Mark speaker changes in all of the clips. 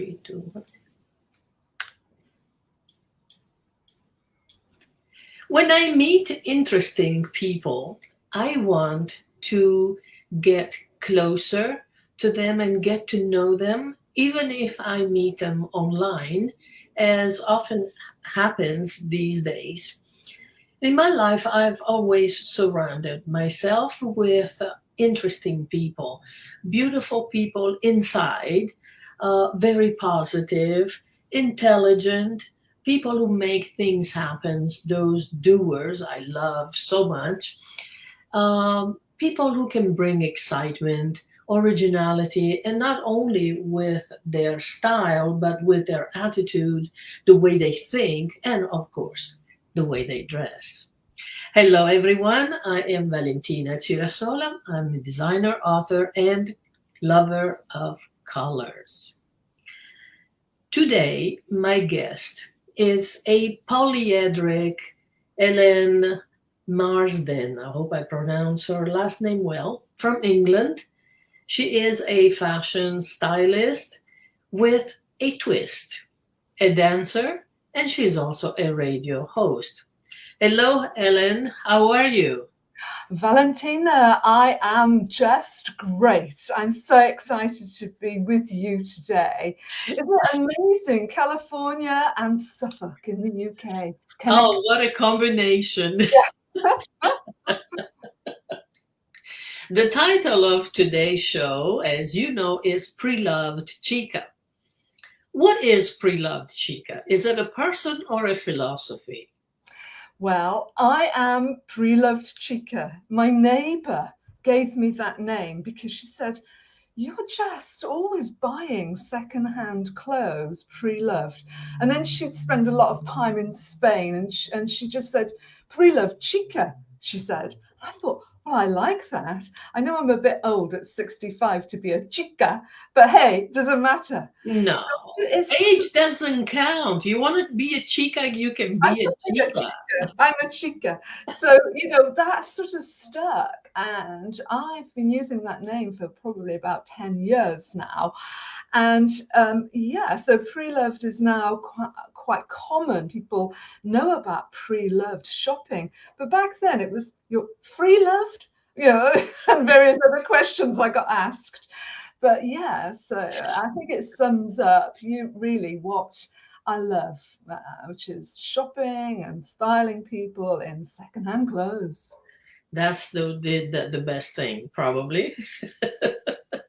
Speaker 1: 3, 2, 1. When I meet interesting people, I want to get closer to them and get to know them, even if I meet them online, as often happens these days. In my life, I've always surrounded myself with interesting people, beautiful people inside, very positive, intelligent, people who make things happen, those doers I love so much, people who can bring excitement, originality, and not only with their style, but with their attitude, the way they think, and of course, the way they dress. Hello, everyone. I am Valentina Cirasola. I'm a designer, author, and lover of colors. Today, my guest is a polyedric Elene Marsden. I hope I pronounce her last name well, from England. She is a fashion stylist with a twist, a dancer, and she's also a radio host. Hello, Ellen. How are you?
Speaker 2: Valentina, I am just great. I'm so excited to be with you today. Isn't it amazing? California and Suffolk in the UK.
Speaker 1: Oh, what a combination. The title of today's show, as you know, is Preloved Chica. What is Preloved Chica? Is it a person or a philosophy?
Speaker 2: Well, I am Preloved Chica. My neighbour gave me that name because she said, "You're just always buying second-hand clothes, pre-loved." And then she'd spend a lot of time in Spain, and she just said, "Preloved Chica," she said. I thought, well, I like that. I know I'm a bit old at 65 to be a chica, but hey, doesn't matter.
Speaker 1: No, age doesn't count. You want to be a chica, you can be a chica.
Speaker 2: I'm a chica. So, that sort of stuck. And I've been using that name for probably about 10 years now. And so pre-loved is now quite common. People know about pre-loved shopping. But back then it was your free-loved, and various other questions I got asked. But yeah, so I think it sums up really what I love, which is shopping and styling people in secondhand clothes.
Speaker 1: That's the best thing, probably.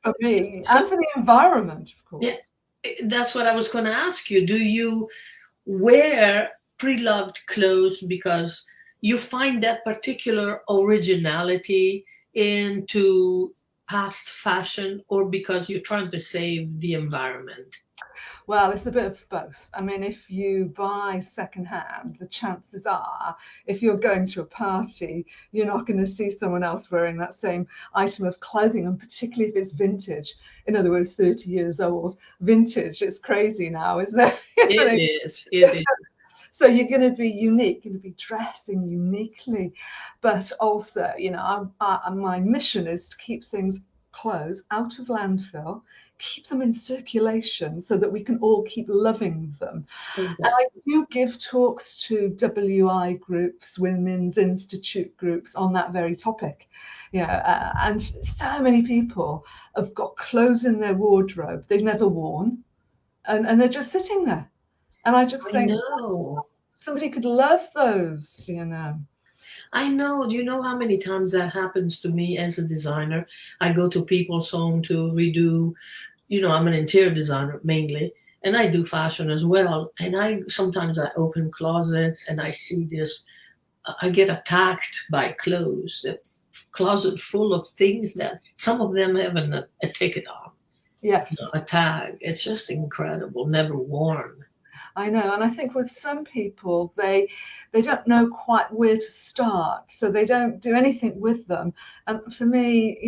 Speaker 2: For me, and for the environment, of course.
Speaker 1: Yeah, that's what I was going to ask you. Do you wear pre-loved clothes because you find that particular originality into past fashion, or because you're trying to save the environment?
Speaker 2: Well, it's a bit of both. I mean, if you buy secondhand, the chances are, if you're going to a party, you're not going to see someone else wearing that same item of clothing, and particularly if it's vintage. In other words, 30 years old. Vintage, it's crazy now, isn't it?
Speaker 1: It is.
Speaker 2: So you're going to be unique, going to be dressing uniquely. But also, my mission is to keep clothes out of landfill, keep them in circulation so that we can all keep loving them.
Speaker 1: Exactly.
Speaker 2: And I do give talks to WI groups, Women's Institute groups, on that very topic. And so many people have got clothes in their wardrobe they've never worn, and they're just sitting there. And I just think, somebody could love those,
Speaker 1: I know. Do you know how many times that happens to me as a designer? I go to people's home to redo, I'm an interior designer mainly, and I do fashion as well. And sometimes I open closets and I see this, I get attacked by clothes, a closet full of things that some of them have a ticket on.
Speaker 2: Yes.
Speaker 1: A tag. It's just incredible, never worn.
Speaker 2: I know, and I think with some people, they don't know quite where to start, so they don't do anything with them. And for me,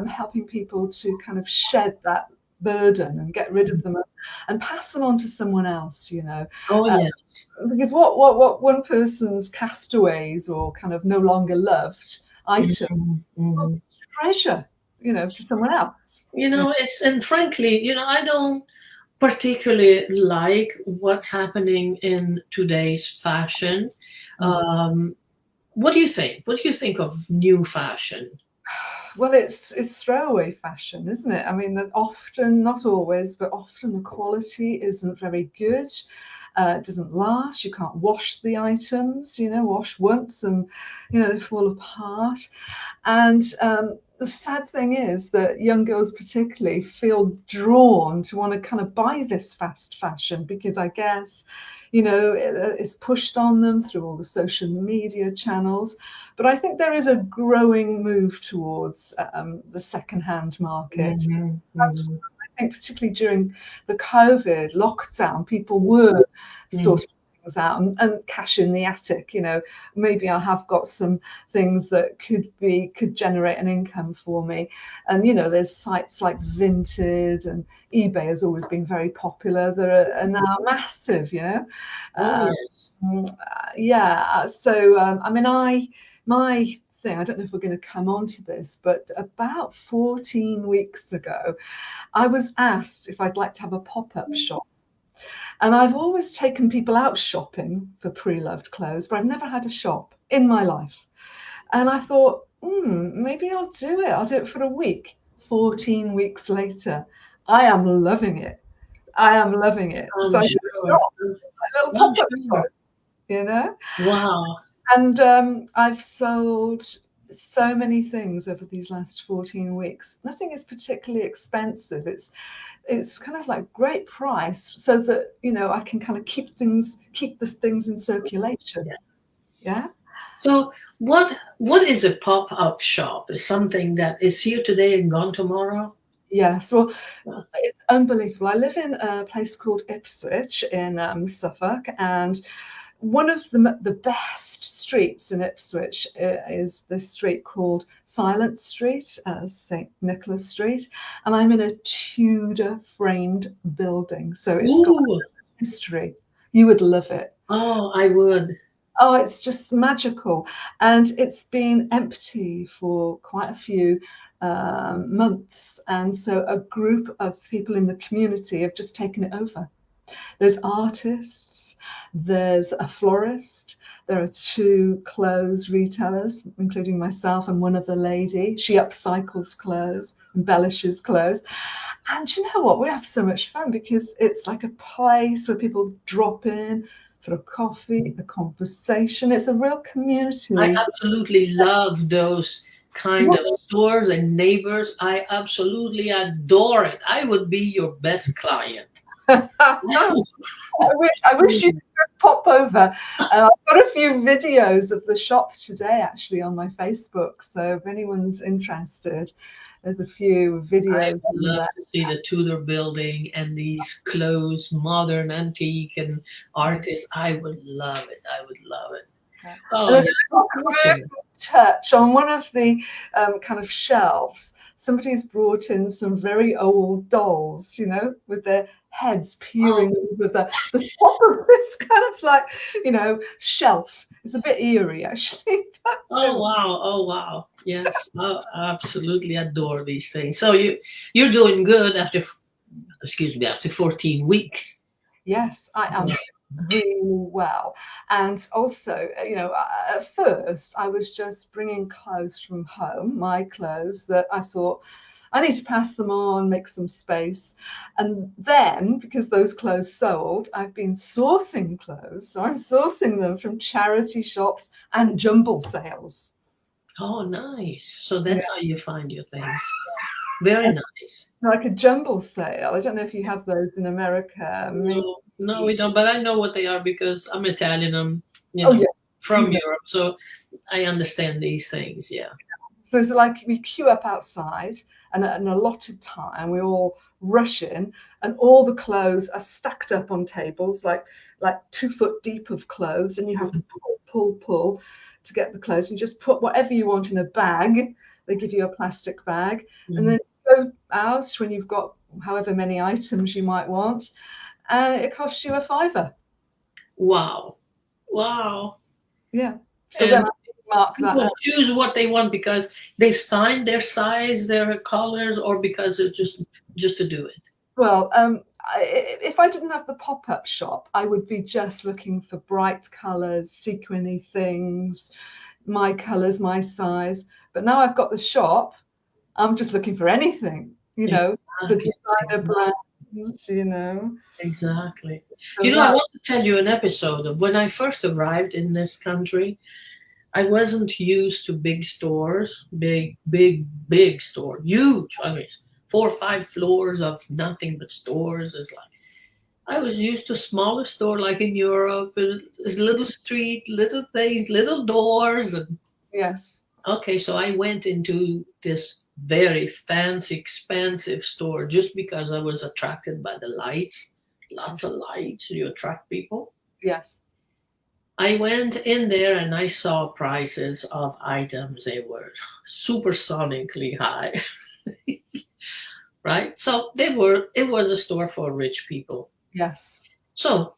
Speaker 2: helping people to kind of shed that burden and get rid of them and pass them on to someone else,
Speaker 1: Oh, yes.
Speaker 2: Because what one person's castaways or kind of no longer loved item, treasure, to someone else.
Speaker 1: And frankly, I don't particularly like what's happening in today's fashion. Um, what do you think? What do you think of new fashion?
Speaker 2: Well, it's throwaway fashion, isn't it? I mean, that often, not always, but often the quality isn't very good. It doesn't last. You can't wash the items, wash once and, they fall apart. And the sad thing is that young girls particularly feel drawn to want to kind of buy this fast fashion because I guess, it's pushed on them through all the social media channels. But I think there is a growing move towards the second-hand market.
Speaker 1: Mhm,
Speaker 2: That's,
Speaker 1: mhm,
Speaker 2: I think, particularly during the COVID lockdown, people were
Speaker 1: mhm.
Speaker 2: sorting things out and cash in the attic. Maybe I have got some things that could generate an income for me. And there's sites like Vinted and eBay has always been very popular. They're now massive.
Speaker 1: Oh
Speaker 2: Um,
Speaker 1: yes.
Speaker 2: yeah. So I mean, my thing, I don't know if we're going to come on to this, but about 14 weeks ago, I was asked if I'd like to have a pop-up shop. And I've always taken people out shopping for pre-loved clothes, but I've never had a shop in my life. And I thought, maybe I'll do it. I'll do it for a week. 14 weeks later, I am loving it. I am loving it. So
Speaker 1: I'm
Speaker 2: I did a
Speaker 1: sure.
Speaker 2: shop, a little
Speaker 1: I'm
Speaker 2: pop-up
Speaker 1: sure.
Speaker 2: shop, you know?
Speaker 1: Wow.
Speaker 2: And I've sold so many things over these last 14 weeks. Nothing is particularly expensive. It's kind of like great price so that, I can kind of keep the things in circulation.
Speaker 1: Yeah.
Speaker 2: Yeah.
Speaker 1: So what is a pop-up shop? Is something that is here today and gone tomorrow?
Speaker 2: Yeah. So
Speaker 1: Yeah.
Speaker 2: it's unbelievable. I live in a place called Ipswich in Suffolk, and one of the best streets in Ipswich is this street called Silent Street, St Nicholas Street, and I'm in a Tudor framed building, so it's got
Speaker 1: Ooh.
Speaker 2: history. You would love it.
Speaker 1: Oh, I would.
Speaker 2: Oh, it's just magical, and it's been empty for quite a few months, and so a group of people in the community have just taken it over. There's artists, there's a florist, there are two clothes retailers, including myself and one other lady. She upcycles clothes, embellishes clothes. And you know what? We have so much fun because it's like a place where people drop in for a coffee, a conversation. It's a real
Speaker 1: I
Speaker 2: community.
Speaker 1: absolutely love those kind
Speaker 2: Yeah.
Speaker 1: of stores and neighbors. I absolutely adore it. I would be your best client. Wow.
Speaker 2: I wish you could just pop over. I've got a few videos of the shop today actually on my Facebook. So if anyone's interested, there's a few
Speaker 1: I
Speaker 2: videos
Speaker 1: would
Speaker 2: on
Speaker 1: love
Speaker 2: there.
Speaker 1: to see the Tudor building and these clothes, modern, antique, and artists. I would love it. I would love it.
Speaker 2: And
Speaker 1: Oh,
Speaker 2: there's
Speaker 1: you're
Speaker 2: a
Speaker 1: so
Speaker 2: really
Speaker 1: fortunate.
Speaker 2: good touch on one of the kind of shelves. Somebody's brought in some very old dolls, with their heads
Speaker 1: Oh,
Speaker 2: peering over the top of this kind of like, shelf. It's a bit eerie, actually. But,
Speaker 1: oh wow. Oh wow. Yes. Oh, I absolutely adore these things. So you're doing good after, excuse me, after 14 weeks.
Speaker 2: yes, I am really well. And also, at first I was just bringing clothes from home, my clothes that I thought I need to pass them on, make some space. And then, because those clothes sold, I've been sourcing clothes. So I'm sourcing them from charity shops and jumble sales.
Speaker 1: Oh, nice. So
Speaker 2: Yeah.
Speaker 1: that's how you find your things. Very
Speaker 2: And
Speaker 1: nice.
Speaker 2: like a jumble sale. I don't know if you have those in America. Maybe.
Speaker 1: No, no, we don't. But I know what they are because I'm Italian. I'm,
Speaker 2: Oh, yeah.
Speaker 1: from Europe, so I understand these things. Yeah.
Speaker 2: So it's like we queue up outside, and at an allotted time, we all rush in, and all the clothes are stacked up on tables, like 2 foot deep of clothes, and you have to pull to get the clothes. And just put whatever you want in a bag. They give you a plastic bag, and
Speaker 1: Mhm.
Speaker 2: then you go out when you've got however many items you might want, and it costs you a fiver.
Speaker 1: Wow. Wow.
Speaker 2: Yeah. So then
Speaker 1: And
Speaker 2: I mark that
Speaker 1: people
Speaker 2: up.
Speaker 1: choose what they want because they find their size, their colors, or because it's just to do it.
Speaker 2: Well, if I didn't have the pop-up shop, I would be just looking for bright colors, sequiny things, my colors, my size. But now I've got the shop, I'm just looking for anything, the
Speaker 1: Exactly.
Speaker 2: designer
Speaker 1: Exactly.
Speaker 2: brands.
Speaker 1: Exactly.
Speaker 2: So
Speaker 1: I
Speaker 2: that,
Speaker 1: want to tell you an episode of when I first arrived in this country. I wasn't used to big stores, big store, huge. I mean, 4 or 5 floors of nothing but stores. Is like I was used to smaller store, like in Europe, a little street, little things, little doors, and
Speaker 2: yes.
Speaker 1: okay. So I went into this very fancy, expensive store just because I was attracted by the lights. Lots of lights, you attract people.
Speaker 2: Yes.
Speaker 1: I went in there and I saw prices of items. They were supersonically high, right? So it was a store for rich people.
Speaker 2: Yes.
Speaker 1: So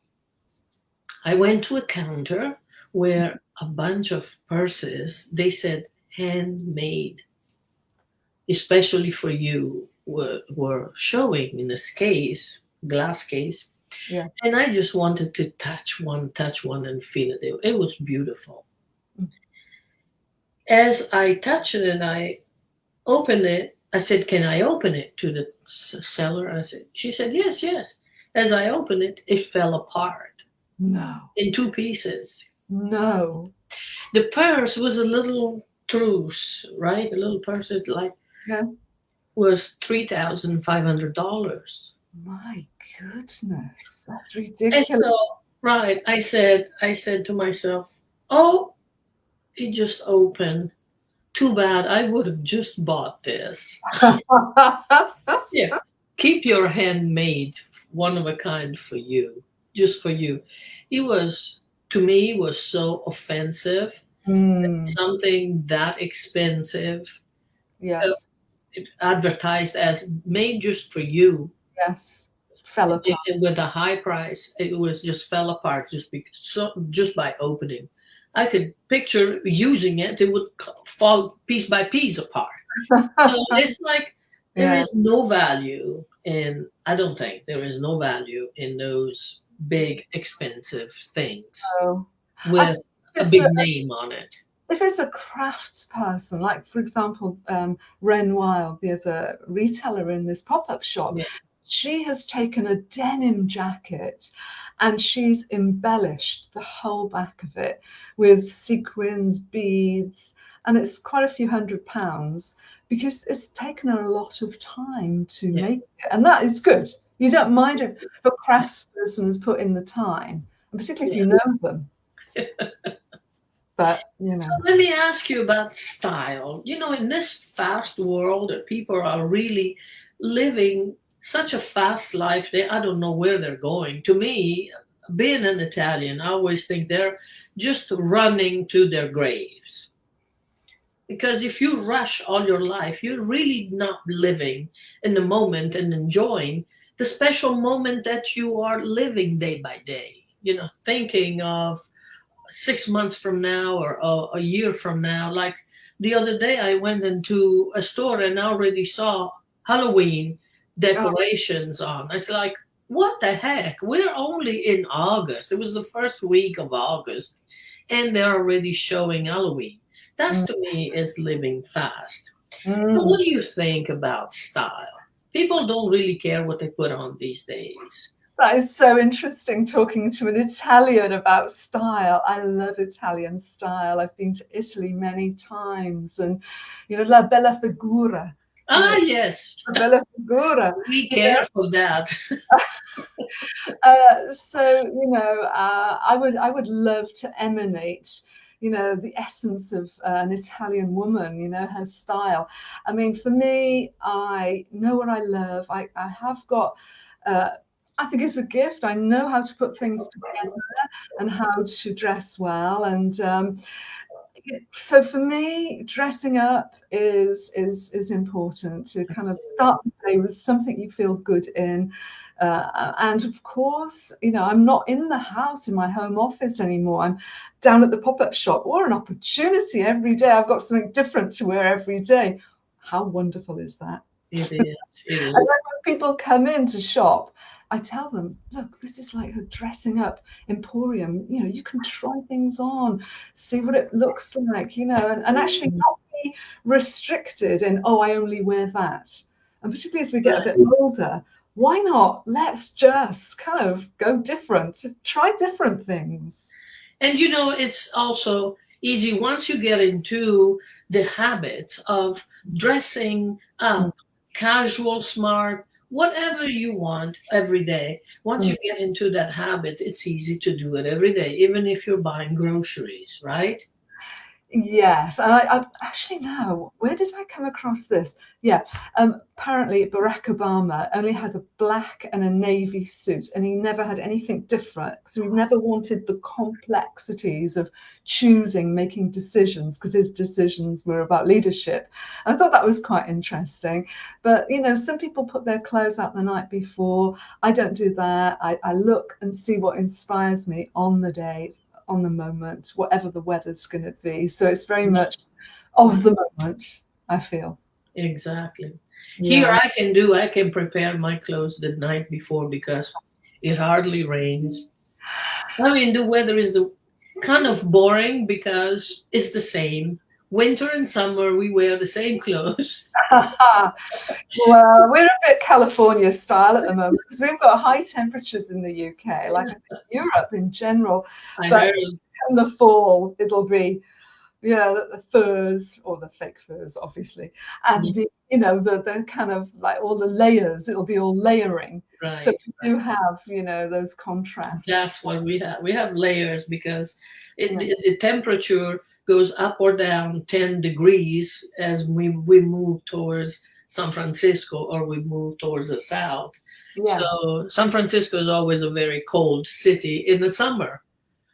Speaker 1: I went to a counter where a bunch of purses, they said handmade, especially for you, were showing in this case, glass case.
Speaker 2: Yeah.
Speaker 1: And I just wanted to touch one and feel it. It was beautiful. As I touched it and I opened it, I said, "Can I open it?" to the seller. She said, "Yes, yes." As I opened it, it fell apart
Speaker 2: No.
Speaker 1: in two pieces.
Speaker 2: No.
Speaker 1: The purse was a little trousse, right? A little purse that
Speaker 2: Yeah.
Speaker 1: was $3,500.
Speaker 2: My goodness, that's
Speaker 1: And
Speaker 2: ridiculous.
Speaker 1: so, right, I said to myself, "Oh, it just opened. Too bad. I would have just bought this." Yeah. Keep your handmade, one of a kind for you, just for you. It was, to me, was so offensive.
Speaker 2: Mm,
Speaker 1: Something that expensive, uh,
Speaker 2: yes.
Speaker 1: advertised as made just for you,
Speaker 2: Yes. Fell apart.
Speaker 1: and with a high price, it was just fell apart just by opening. I could picture using it; it would fall piece by piece apart. So it's like there
Speaker 2: Yeah.
Speaker 1: is no value in, I don't think there is no value in those big expensive things
Speaker 2: So I
Speaker 1: with
Speaker 2: think
Speaker 1: a
Speaker 2: it's
Speaker 1: big name on it.
Speaker 2: if it's a crafts person, like for example, Ren Wild, the other retailer in this pop-up shop,
Speaker 1: Yeah.
Speaker 2: she has taken a denim jacket and she's embellished the whole back of it with sequins, beads, and it's quite a few £100 because it's taken her a lot of time to
Speaker 1: Yeah.
Speaker 2: make it, and that is good. You don't mind if a crafts person has put in the time, and particularly if
Speaker 1: Yeah.
Speaker 2: you know them. But
Speaker 1: So let me ask you about style. In this fast world that people are really living such a fast life, I don't know where they're going. To me, being an Italian, I always think they're just running to their graves. Because if you rush all your life, you're really not living in the moment and enjoying the special moment that you are living day by day. Thinking of 6 months from now or a year from now. Like the other day, I went into a store and I already saw Halloween
Speaker 2: oh,
Speaker 1: decorations on. It's like, what the heck? We're only in August. It was the first week of August, and they're already showing Halloween. That's
Speaker 2: mm,
Speaker 1: to me is living fast. But
Speaker 2: mm.
Speaker 1: what do you think about style? People don't really care what they put on these days.
Speaker 2: That is so interesting talking to an Italian about style. I love Italian style. I've been to Italy many times, and la bella figura, you
Speaker 1: Ah,
Speaker 2: know,
Speaker 1: yes,
Speaker 2: la bella figura.
Speaker 1: we
Speaker 2: You
Speaker 1: care for that.
Speaker 2: I would love to emanate, the essence of an Italian woman, her style. I mean, for me, I know what I love. I have got. Uh, I think it's a gift. I know how to put things together and how to dress well. And so for me, dressing up is important to kind of start the day with something you feel good in. And of course, I'm not in the house in my home office anymore. I'm down at the pop-up shop. What an opportunity every day. I've got something different to wear every day. How wonderful is that?
Speaker 1: It is. It
Speaker 2: And then
Speaker 1: is.
Speaker 2: when people come in to shop, I tell them, look, this is like a dressing up emporium. You know, you can try things on, see what it looks like, you know, and actually not be restricted in, oh, I only wear that. And particularly as we get a bit older, why not? Let's just kind of go different, try different things.
Speaker 1: And you know, it's also easy once you get into the habit of dressing
Speaker 2: Mm,
Speaker 1: up, casual, smart, whatever you want every day. Once
Speaker 2: mm.
Speaker 1: you get into that habit, it's easy to do it every day, even if you're buying groceries, right?
Speaker 2: Yes, and I actually now, where did I come across this? Yeah, apparently Barack Obama only had a black and a navy suit, and he never had anything different. So he never wanted the complexities of choosing, making decisions, because his decisions were about leadership. I thought that was quite interesting. But you know, some people put their clothes out the night before. I don't do that. I look and see what inspires me on the day, on the moment, whatever the weather's going to be. So it's very much of the moment, I feel.
Speaker 1: Exactly. Here
Speaker 2: Yeah.
Speaker 1: I can prepare my clothes the night before because it hardly rains. I mean, the weather is the kind of boring because it's the same. Winter and summer, we wear the same clothes.
Speaker 2: Well, we're a bit California style at the moment because we've got high temperatures in the UK, like I think Europe in general.
Speaker 1: I
Speaker 2: But
Speaker 1: heard,
Speaker 2: in the fall, it'll be, yeah, the furs, or the fake furs, obviously, and
Speaker 1: yeah,
Speaker 2: the, you know, the kind of like all the layers. It'll be all layering. So
Speaker 1: right.
Speaker 2: we do have, you know, those contrasts.
Speaker 1: That's what we have. We have layers because
Speaker 2: Yeah.
Speaker 1: the temperature goes up or down 10 degrees as we move towards San Francisco or we move towards the south.
Speaker 2: Yes.
Speaker 1: So San Francisco is always a very cold city in the summer.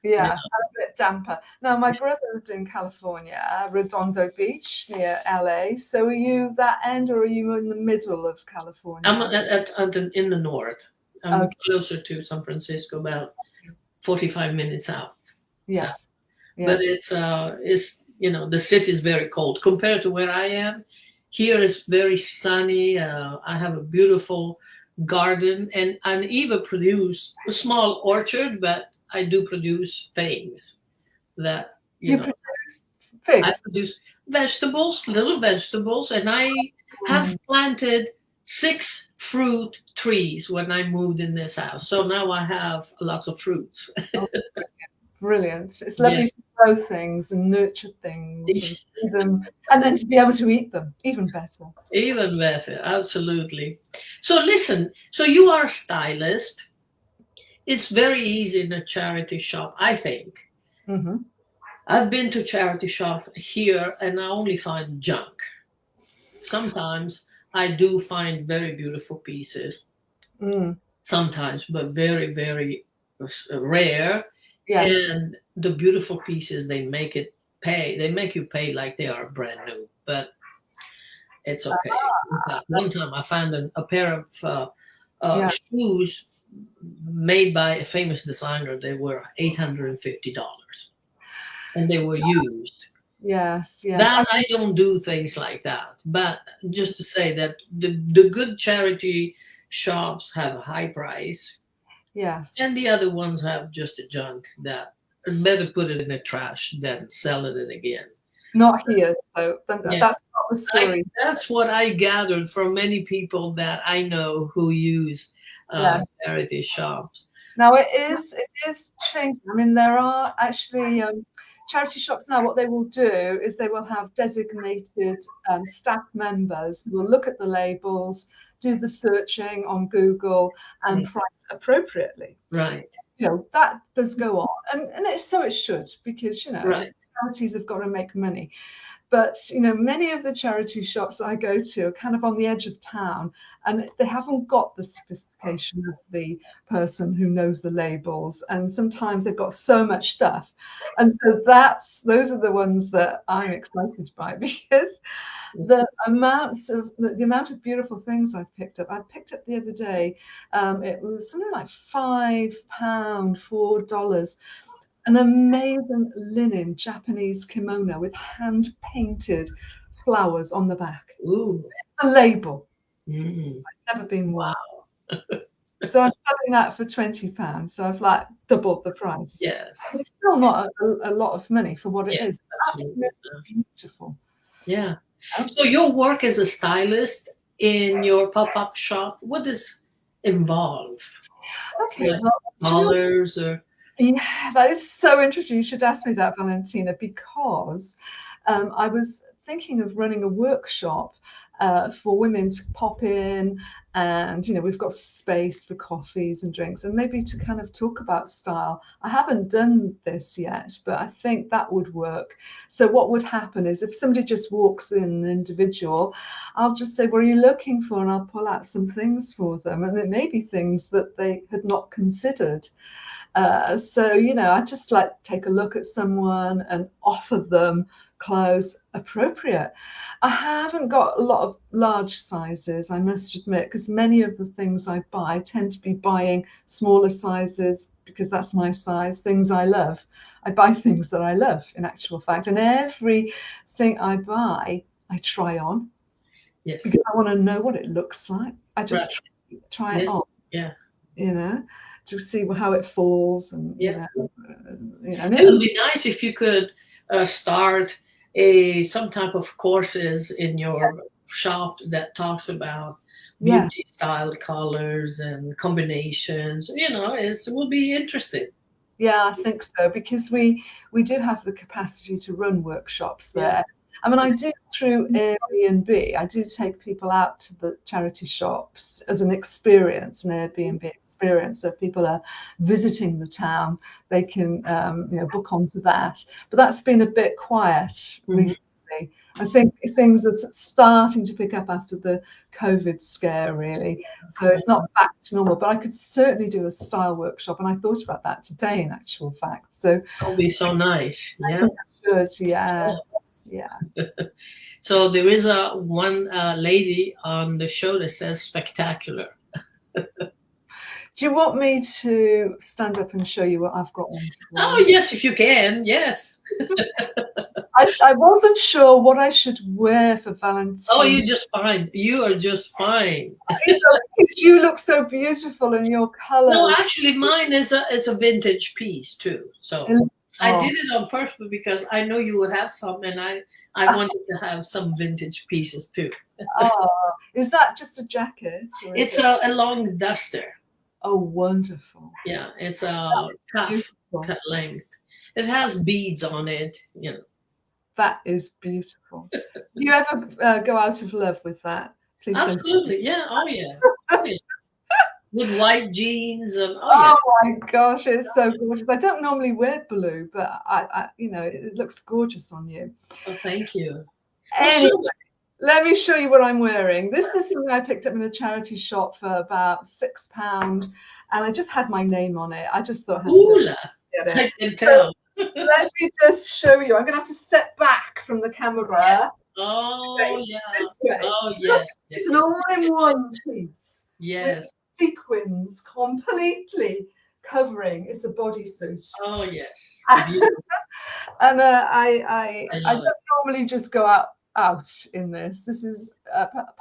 Speaker 1: You
Speaker 2: Yeah,
Speaker 1: know.
Speaker 2: a bit damper. Now, my brother's in California, Redondo Beach near LA. So are you that end, or are you in the middle of
Speaker 1: I'm
Speaker 2: California?
Speaker 1: in the north. I'm
Speaker 2: Okay.
Speaker 1: closer to San Francisco, about 45 minutes out. South.
Speaker 2: Yes.
Speaker 1: But
Speaker 2: Yeah.
Speaker 1: it's the city is very cold compared to where I am. Here is very sunny. I have a beautiful garden, and I even produce a small orchard, but I do produce things that
Speaker 2: You produce
Speaker 1: I
Speaker 2: figs.
Speaker 1: produce vegetables, little vegetables, and I have
Speaker 2: Mm.
Speaker 1: planted 6 fruit trees when I moved in this house. So now I have lots of fruits.
Speaker 2: Oh, brilliant. It's
Speaker 1: Yeah.
Speaker 2: lovely to grow things and nurture things and see them, and then to be able to eat them, even better.
Speaker 1: Even better, absolutely. So listen, so you are a stylist. It's very easy in a charity shop, I think.
Speaker 2: Hmm.
Speaker 1: I've been to charity shop here and I only find junk. Sometimes I do find very beautiful pieces,
Speaker 2: Mm.
Speaker 1: sometimes, but very, very rare.
Speaker 2: Yes.
Speaker 1: And the beautiful pieces, they make you pay like they are brand new, but it's okay. In fact, one time I found a pair of
Speaker 2: Yeah.
Speaker 1: shoes made by a famous designer. They were $850, and they were used.
Speaker 2: Yes. Yes.
Speaker 1: That I don't do things like that. But just to say that the good charity shops have a high price, and
Speaker 2: Yes.
Speaker 1: the other ones have just a junk that better put it in the trash than sell it again.
Speaker 2: Not here, though.
Speaker 1: Yeah.
Speaker 2: That's not the story.
Speaker 1: That's what I gathered from many people that I know who use
Speaker 2: Yeah.
Speaker 1: charity shops.
Speaker 2: Now it is changing. I mean, there are actually charity shops now. What they will do is they will have designated staff members who will look at the labels, do the searching on Google, and
Speaker 1: Mm.
Speaker 2: price appropriately.
Speaker 1: Right,
Speaker 2: You know, that does go on, and it should, because you know
Speaker 1: right.
Speaker 2: charities have got to make money. But you know, many of the charity shops I go to are kind of on the edge of town, and they haven't got the sophistication of the person who knows the labels. And sometimes they've got so much stuff, and so those are the ones that I'm excited by because the amount of beautiful things I've picked up. I picked up the other day. It was something like £5, $4, an amazing linen Japanese kimono with hand painted flowers on the back.
Speaker 1: Ooh.
Speaker 2: A label,
Speaker 1: Mm.
Speaker 2: never been worn.
Speaker 1: Wow.
Speaker 2: So I'm selling that for £20. So I've like doubled the price.
Speaker 1: Yes.
Speaker 2: It's still not a lot of money for what it
Speaker 1: Yes,
Speaker 2: is.
Speaker 1: absolutely.
Speaker 2: Absolutely beautiful.
Speaker 1: Yeah. So your work as a stylist in your pop-up shop, what does involve?
Speaker 2: Okay,
Speaker 1: Like
Speaker 2: well, do you know,
Speaker 1: colors or
Speaker 2: yeah, that is so interesting. You should ask me that, Valentina, because I was thinking of running a workshop for women to pop in, and we've got space for coffees and drinks, and maybe to kind of talk about style. I haven't done this yet, but I think that would work. So what would happen is if somebody just walks in, an individual, I'll just say, what are you looking for? And I'll pull out some things for them, and it may be things that they had not considered. So, I just like take a look at someone and offer them clothes appropriate. I haven't got a lot of large sizes, I must admit, because many of the things I buy, I tend to be buying smaller sizes because that's my size, things I love. I buy things that I love, in actual fact, and everything I buy, I try on
Speaker 1: yes.
Speaker 2: because I want to know what it looks like. I just try it
Speaker 1: Yes.
Speaker 2: on,
Speaker 1: Yeah.
Speaker 2: To see how it falls, and
Speaker 1: Yes.
Speaker 2: and
Speaker 1: It would be nice if you could start some type of courses in your shop that talks about
Speaker 2: yeah,
Speaker 1: beauty style colors and combinations. It will be interesting.
Speaker 2: yeah, I think so, because we do have the capacity to run workshops
Speaker 1: Yeah.
Speaker 2: there. I mean, I do through Airbnb. I do take people out to the charity shops as an experience, an Airbnb experience. So if people are visiting the town, they can book onto that. But that's been a bit quiet recently. I think things are starting to pick up after the COVID scare, really. So it's not back to normal, but I could certainly do a style workshop, and I thought about that today, in actual fact. So
Speaker 1: That would be so nice.
Speaker 2: I
Speaker 1: Yeah.
Speaker 2: think I should, yes, yeah.
Speaker 1: So there is one lady on the show that says spectacular.
Speaker 2: Do you want me to stand up and show you what I've got on?
Speaker 1: Oh yes, if you can. Yes.
Speaker 2: I wasn't sure what I should wear for Valentine's.
Speaker 1: Oh, you're just fine. You are just fine.
Speaker 2: Because you look so beautiful in your colours.
Speaker 1: No, actually, mine is a vintage piece too. So I did it on purpose because I know you would have some, and I wanted to have some vintage pieces too.
Speaker 2: Oh, is that just a jacket?
Speaker 1: It's a long duster.
Speaker 2: Oh, wonderful.
Speaker 1: Yeah, it's a cuff cut length. It has beads on it.
Speaker 2: That is beautiful. Do you ever go out of love with that? Please.
Speaker 1: Absolutely, yeah. Oh yeah. Oh, yeah. With white jeans and
Speaker 2: oh my gosh, it's so gorgeous. I don't normally wear blue, but I it looks gorgeous on you.
Speaker 1: Oh, thank you.
Speaker 2: Anyway, let me show you what I'm wearing. This is something I picked up in a charity shop for about £6, and I just had my name on it. I just thought,
Speaker 1: I can tell.
Speaker 2: Let me just show you. I'm going to have to step back from the camera.
Speaker 1: Yeah. Oh yeah. Oh yes.
Speaker 2: It's an all-in-one piece.
Speaker 1: Yes.
Speaker 2: Sequins completely covering. It's a bodysuit.
Speaker 1: Oh yes.
Speaker 2: And I don't normally just go out in this. This is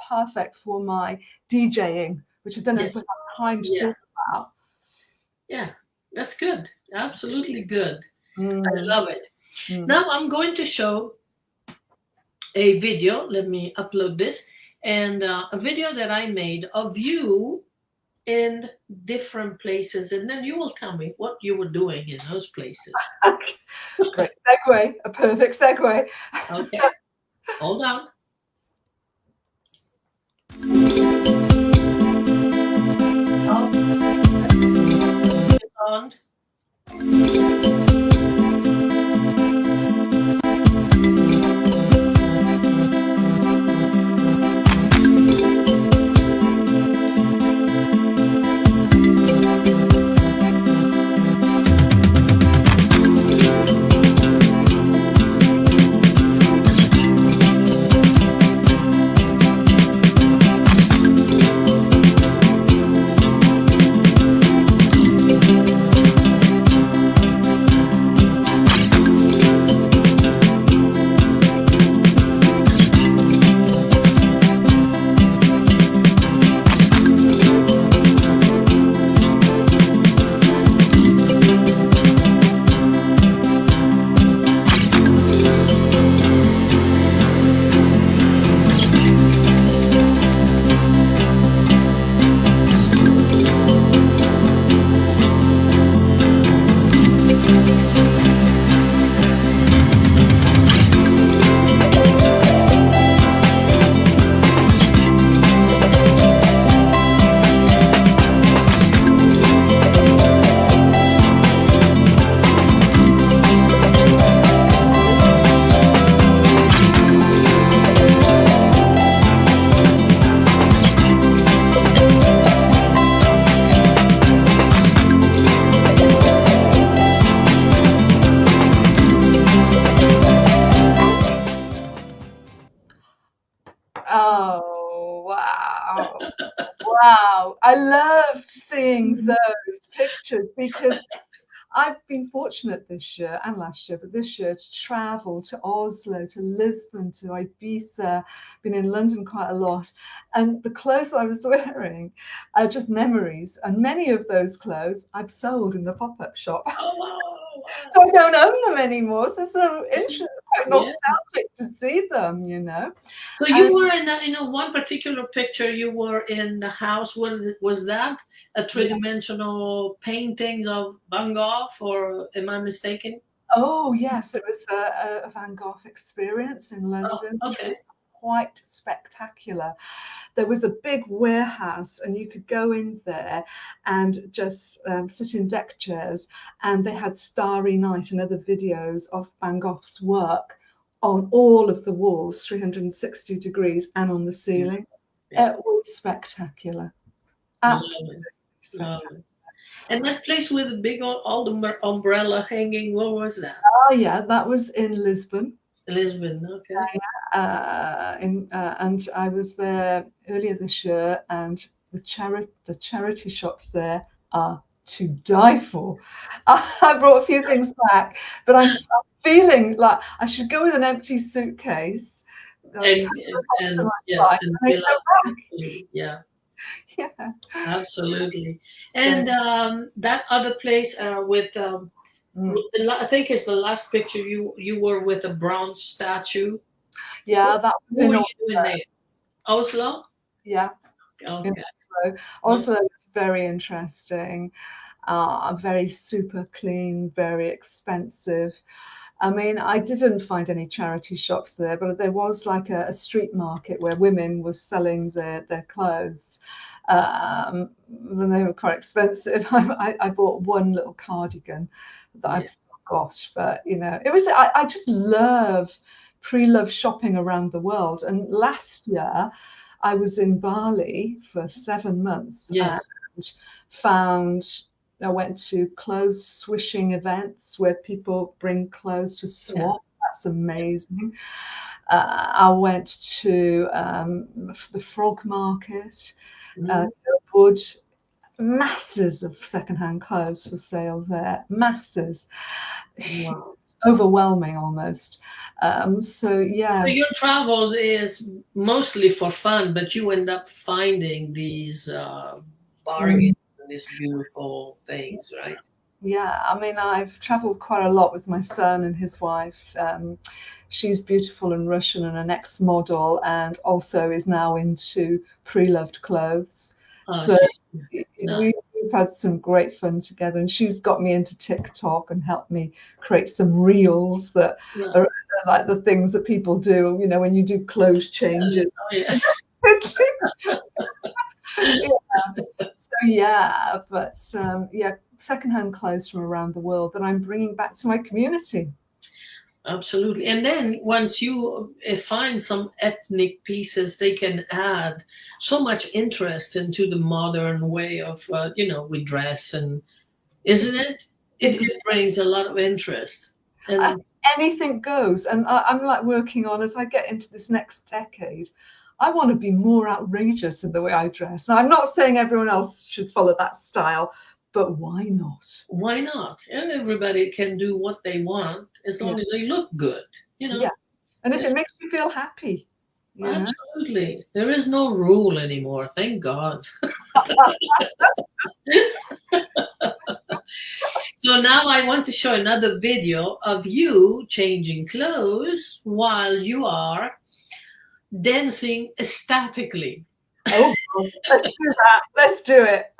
Speaker 2: perfect for my DJing, which I don't know if we have time to talk about.
Speaker 1: Yeah, that's good. Absolutely good. I love it. Now I'm going to show a video. Let me upload this. And a video that I made of you in different places, and then you will tell me what you were doing in those places.
Speaker 2: Great segue, a perfect segue.
Speaker 1: Okay, hold on. On.
Speaker 2: I loved seeing those pictures because I've been fortunate this year and last year, but this year to travel to Oslo, to Lisbon, to Ibiza, been in London quite a lot. And the clothes I was wearing are just memories. And many of those clothes I've sold in the pop-up shop.
Speaker 1: Oh, wow.
Speaker 2: So I don't own them anymore. So it's sort of interesting, quite
Speaker 1: Yeah.
Speaker 2: nostalgic to see them, you know.
Speaker 1: So you were in one particular picture. You were in the house. Was that a three-dimensional paintings of Van Gogh, or am I mistaken?
Speaker 2: Oh, yes, it was a Van Gogh experience in
Speaker 1: Oh,
Speaker 2: London, which
Speaker 1: okay.
Speaker 2: was quite spectacular. There was a big warehouse, and you could go in there and just sit in deck chairs, and they had Starry Night and other videos of Van Gogh's work on all of the walls, 360 degrees, and on the ceiling.
Speaker 1: Yeah.
Speaker 2: It was spectacular.
Speaker 1: Love
Speaker 2: Absolutely
Speaker 1: it. Love
Speaker 2: spectacular.
Speaker 1: it. And that place with the big old umbrella hanging, what was that?
Speaker 2: Oh, yeah, that was in Lisbon.
Speaker 1: Lisbon, okay.
Speaker 2: And I was there earlier this year, and the charity shops there are to die for. I brought a few things back, but I'm feeling like I should go with an empty suitcase.
Speaker 1: And yes, and fill up. Yeah,
Speaker 2: Yeah.
Speaker 1: absolutely.
Speaker 2: So,
Speaker 1: And that other place
Speaker 2: mm.
Speaker 1: I think it's the last picture you were with a bronze statue.
Speaker 2: Yeah, that was
Speaker 1: What
Speaker 2: in
Speaker 1: were you
Speaker 2: Oslo.
Speaker 1: doing there? Oslo?
Speaker 2: Yeah, in
Speaker 1: Okay.
Speaker 2: Oslo. Oslo is very interesting. Very super clean, very expensive. I mean, I didn't find any charity shops there, but there was like a street market where women were selling their clothes. And they were quite expensive. I bought one little cardigan that
Speaker 1: Yeah.
Speaker 2: I've still got, but you know, I just love pre-love shopping around the world. And last year I was in Bali for 7 months and
Speaker 1: Yes.
Speaker 2: found I went to clothes swishing events where people bring clothes to
Speaker 1: Yeah.
Speaker 2: swap. That's amazing. I went to the frog market,
Speaker 1: Mhm.
Speaker 2: Wood, masses of secondhand clothes for sale there, masses,
Speaker 1: Wow.
Speaker 2: overwhelming almost. So
Speaker 1: So your
Speaker 2: yes,
Speaker 1: travel is mostly for fun, but you end up finding these bargains
Speaker 2: mm,
Speaker 1: and these beautiful things, right?
Speaker 2: yeah. I mean, I've traveled quite a lot with my son and his wife. She's beautiful and Russian and an ex-model, and also is now into pre-loved clothes.
Speaker 1: Oh,
Speaker 2: So
Speaker 1: she's
Speaker 2: we've had some great fun together, and she's got me into TikTok and helped me create some reels that
Speaker 1: no.
Speaker 2: are like the things that people do, you know, when you do clothes changes.
Speaker 1: Oh, yeah.
Speaker 2: Yeah. So yeah, but yeah, secondhand clothes from around the world that I'm bringing back to my community.
Speaker 1: Absolutely. And then once you find some ethnic pieces, they can add so much interest into the modern way of, we dress, and isn't it?
Speaker 2: It,
Speaker 1: It brings a lot of interest.
Speaker 2: I,
Speaker 1: And
Speaker 2: anything goes, and I'm like working on as I get into this next decade. I want to be more outrageous in the way I dress. Now, I'm not saying everyone else should follow that style, but why not?
Speaker 1: why not? And everybody can do what they want as
Speaker 2: Yeah,
Speaker 1: long as they look good, you
Speaker 2: yeah.
Speaker 1: know?
Speaker 2: And if
Speaker 1: Yes,
Speaker 2: it makes you feel happy, you know.
Speaker 1: absolutely. There is no rule anymore. Thank God. So now I want to show another video of you changing clothes while you are dancing ecstatically.
Speaker 2: Oh, let's do that. Let's do it.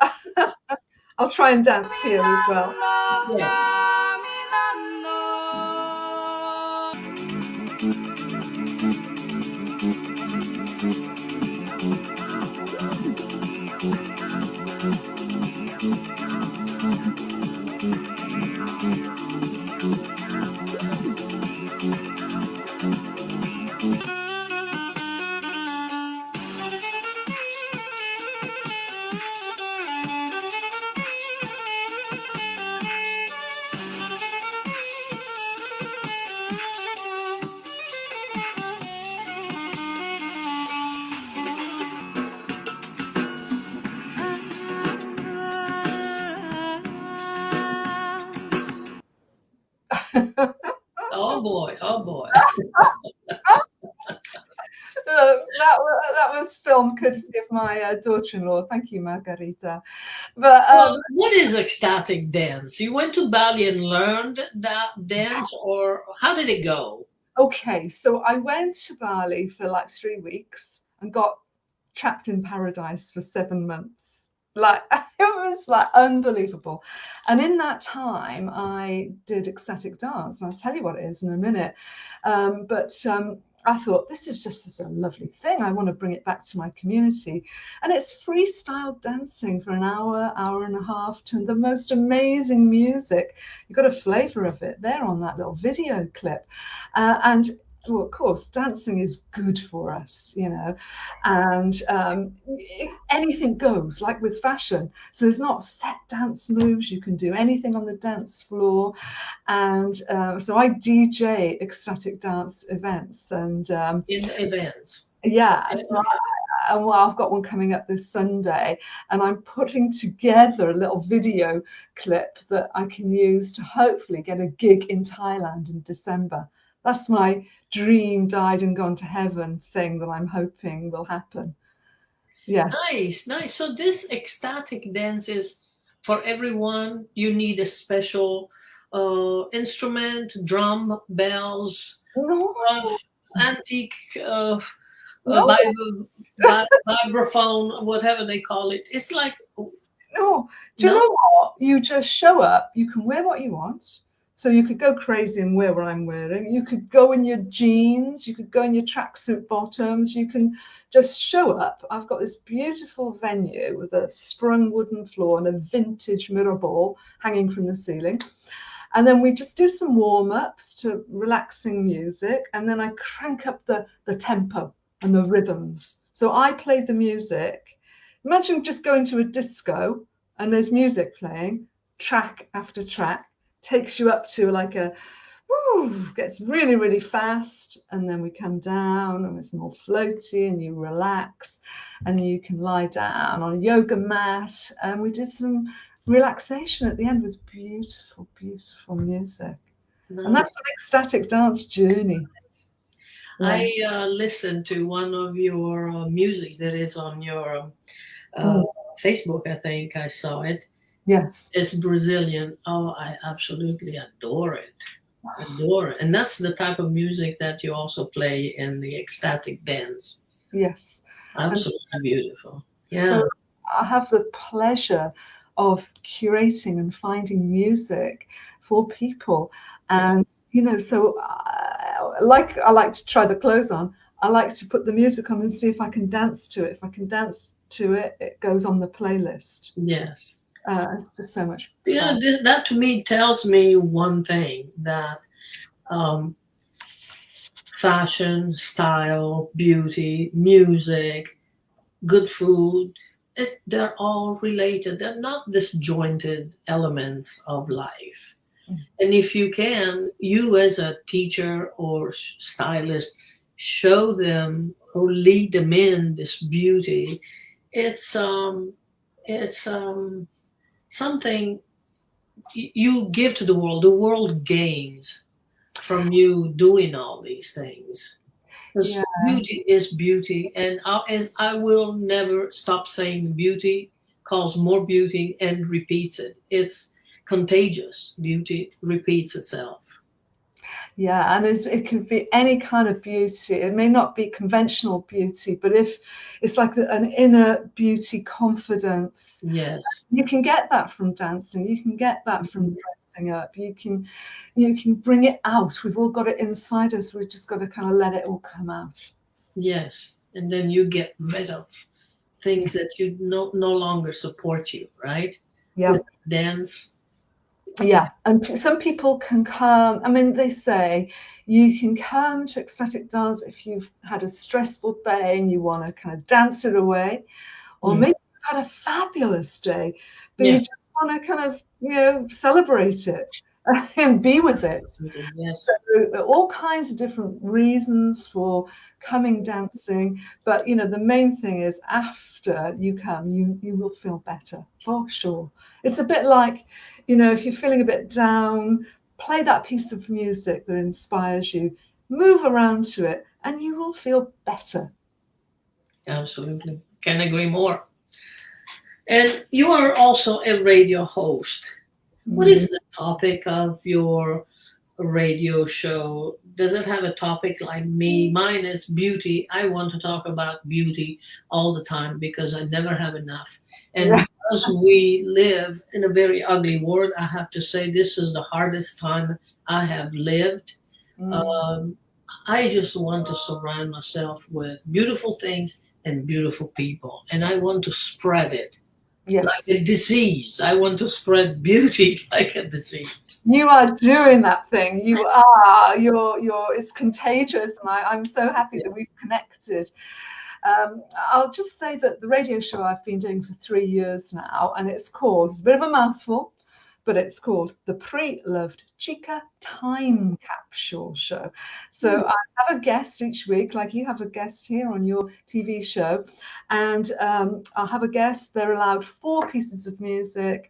Speaker 2: I'll try and dance here as well.
Speaker 1: Yes. Oh boy, oh boy.
Speaker 2: That was filmed courtesy of my daughter-in-law. Thank you, Margarita. But
Speaker 1: Well, what is ecstatic dance? You went to Bali and learned that dance, or how did it go?
Speaker 2: okay, so I went to Bali for like 3 weeks and got trapped in paradise for 7 months. Like it was like unbelievable. And in that time, I did ecstatic dance. And I'll tell you what it is in a minute. But I thought this is just a lovely thing. I want to bring it back to my community. And it's freestyle dancing for an hour, hour and a half to the most amazing music. You got a flavor of it there on that little video clip. And well, of course, dancing is good for us, and anything goes, like with fashion. So there's not set dance moves. You can do anything on the dance floor. And so I DJ ecstatic dance events. And
Speaker 1: In events.
Speaker 2: yeah, so well, I've got one coming up this Sunday, and I'm putting together a little video clip that I can use to hopefully get a gig in Thailand in December. That's my dream died and gone to heaven thing that I'm hoping will happen. Yeah.
Speaker 1: Nice, nice. So this ecstatic dance is for everyone. You need a special instrument, drum, bells,
Speaker 2: No,
Speaker 1: uh, antique
Speaker 2: no,
Speaker 1: vibraphone, whatever they call it. It's like,
Speaker 2: no. Do you
Speaker 1: no,
Speaker 2: know what? You just show up. You can wear what you want. So you could go crazy and wear what I'm wearing. You could go in your jeans. You could go in your tracksuit bottoms. You can just show up. I've got this beautiful venue with a sprung wooden floor and a vintage mirror ball hanging from the ceiling. And then we just do some warm-ups to relaxing music. And then I crank up the tempo and the rhythms. So I play the music. Imagine just going to a disco and there's music playing, track after track, takes you up to like gets really, really fast. And then we come down and it's more floaty and you relax and you can lie down on a yoga mat. And we did some relaxation at the end with beautiful, beautiful music. And
Speaker 1: no.
Speaker 2: that's an ecstatic dance journey. Yeah.
Speaker 1: I listened to one of your music that is on your uh,
Speaker 2: Mm,
Speaker 1: Facebook. I think I saw it.
Speaker 2: yes.
Speaker 1: It's Brazilian. Oh, I absolutely adore it. Adore it. And that's the type of music that you also play in the ecstatic dance.
Speaker 2: Yes. And
Speaker 1: Absolutely beautiful. Yeah.
Speaker 2: so I have the pleasure of curating and finding music for people.
Speaker 1: Yeah.
Speaker 2: And, so like I like to try the clothes on, I like to put the music on and see if I can dance to it. If I can dance to it, it goes on the playlist.
Speaker 1: Yes.
Speaker 2: It's just so much
Speaker 1: Yeah.
Speaker 2: fun.
Speaker 1: That to me tells me one thing that um, fashion, style, beauty, music, good food, they're all related. They're not disjointed elements of life. And if you can, you as a teacher or stylist, show them or lead them in this beauty. It's something you give to the world. The world gains from you doing all these things. Because
Speaker 2: Yeah.
Speaker 1: beauty is beauty, and as I will never stop saying, beauty calls more beauty and repeats it. It's contagious. Beauty repeats itself.
Speaker 2: Yeah, and it could be any kind of beauty. It may not be conventional beauty, but if it's like an inner beauty confidence,
Speaker 1: Yes.
Speaker 2: you can get that from dancing. You can get that from dressing up. You can bring it out. We've all got it inside us. We've just got to kind of let it all come out.
Speaker 1: Yes. And then you get rid of things that you no longer support you, right?
Speaker 2: Yeah.
Speaker 1: With dance.
Speaker 2: Yeah, and some people can come. I mean, they say you can come to ecstatic dance if you've had a stressful day and you want to kind of dance it away, or
Speaker 1: Mm.
Speaker 2: maybe you've had a fabulous day, but you
Speaker 1: Yeah.
Speaker 2: just want to kind of celebrate it and be with it.
Speaker 1: Yes.
Speaker 2: All kinds of different reasons for coming dancing, but the main thing is after you come, you will feel better for sure. It's a bit like, if you're feeling a bit down, play that piece of music that inspires you, move around to it, and you will feel better.
Speaker 1: Absolutely. Can agree more. And you are also a radio host. What is the topic of your radio show? Does it have a topic like me? Mine is beauty. I want to talk about beauty all the time because I never have enough. And
Speaker 2: Yeah.
Speaker 1: because we live in a very ugly world, I have to say this is the hardest time I have lived. Um, I just want to surround myself with beautiful things and beautiful people, and I want to spread it like
Speaker 2: Yes.
Speaker 1: a disease. I want to spread beauty like a disease.
Speaker 2: You are doing that thing. You are. You're. It's contagious, and I'm so happy that we've connected. I'll just say that the radio show I've been doing for 3 years now, and it's a bit of a mouthful, but it's called the Preloved Chica Time Capsule Show. So I have a guest each week, like you have a guest here on your TV show, and I'll have a guest. They're allowed 4 pieces of music.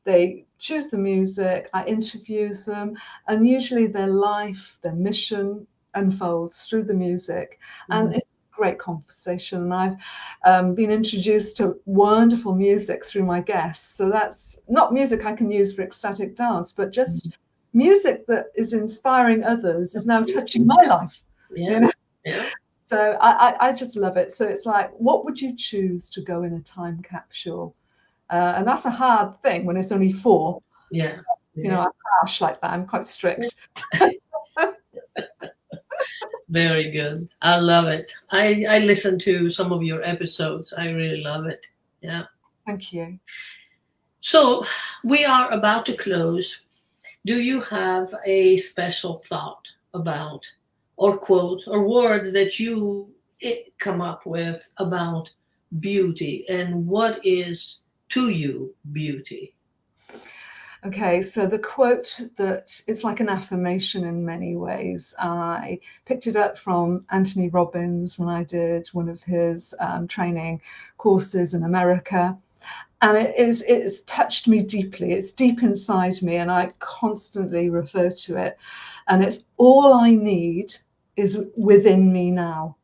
Speaker 2: They choose the music, I interview them, and usually their life, their mission unfolds through the music. And it's a great conversation. And I've been introduced to wonderful music through my guests. So that's not music I can use for ecstatic dance, but just music that is inspiring others is now touching my life.
Speaker 1: Yeah.
Speaker 2: You know?
Speaker 1: Yeah.
Speaker 2: So I just love it. So it's like, what would you choose to go in a time capsule? And that's a hard thing when it's only 4.
Speaker 1: Yeah.
Speaker 2: You know, I'm harsh like that. I'm quite strict.
Speaker 1: Very good. I love it. I listen to some of your episodes. I really love it. Yeah.
Speaker 2: Thank you.
Speaker 1: So we are about to close. Do you have a special thought about, or quote, or words that you come up with about beauty, and what is to you beauty?
Speaker 2: Okay, so the quote that it's like an affirmation in many ways. I picked it up from Anthony Robbins when I did one of his training courses in America. And it's touched me deeply. It's deep inside me, and I constantly refer to it. And it's all I need is within me now.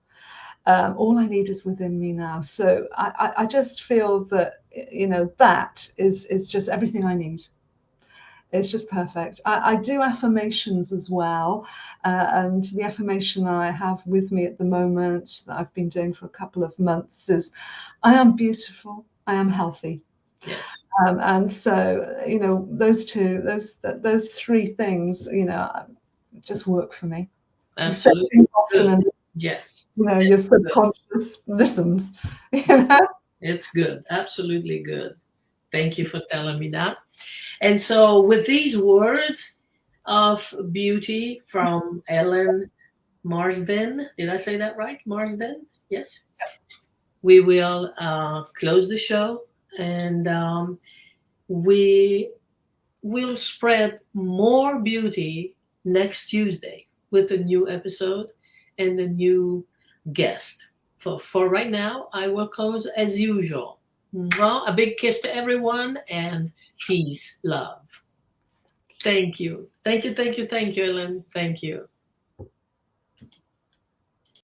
Speaker 2: All I need is within me now. So I just feel that, you know, that is just everything I need. It's just perfect. I do affirmations as well. And the affirmation I have with me at the moment that I've been doing for a couple of months is, I am beautiful, I am healthy.
Speaker 1: Yes.
Speaker 2: And so, you know, those 3 things, you know, just work for me.
Speaker 1: Absolutely.
Speaker 2: You say things often, and
Speaker 1: Yes.
Speaker 2: you know, your subconscious listens. You know?
Speaker 1: It's good. Absolutely good. Thank you for telling me that. And so, with these words of beauty from Elene Marsden, did I say that right? Marsden? Yes. We will close the show, and we will spread more beauty next Tuesday with a new episode and a new guest. For right now, I will close as usual. Well, a big kiss to everyone, and peace, love. Thank you. Thank you, thank you, thank you, Ellen. Thank you.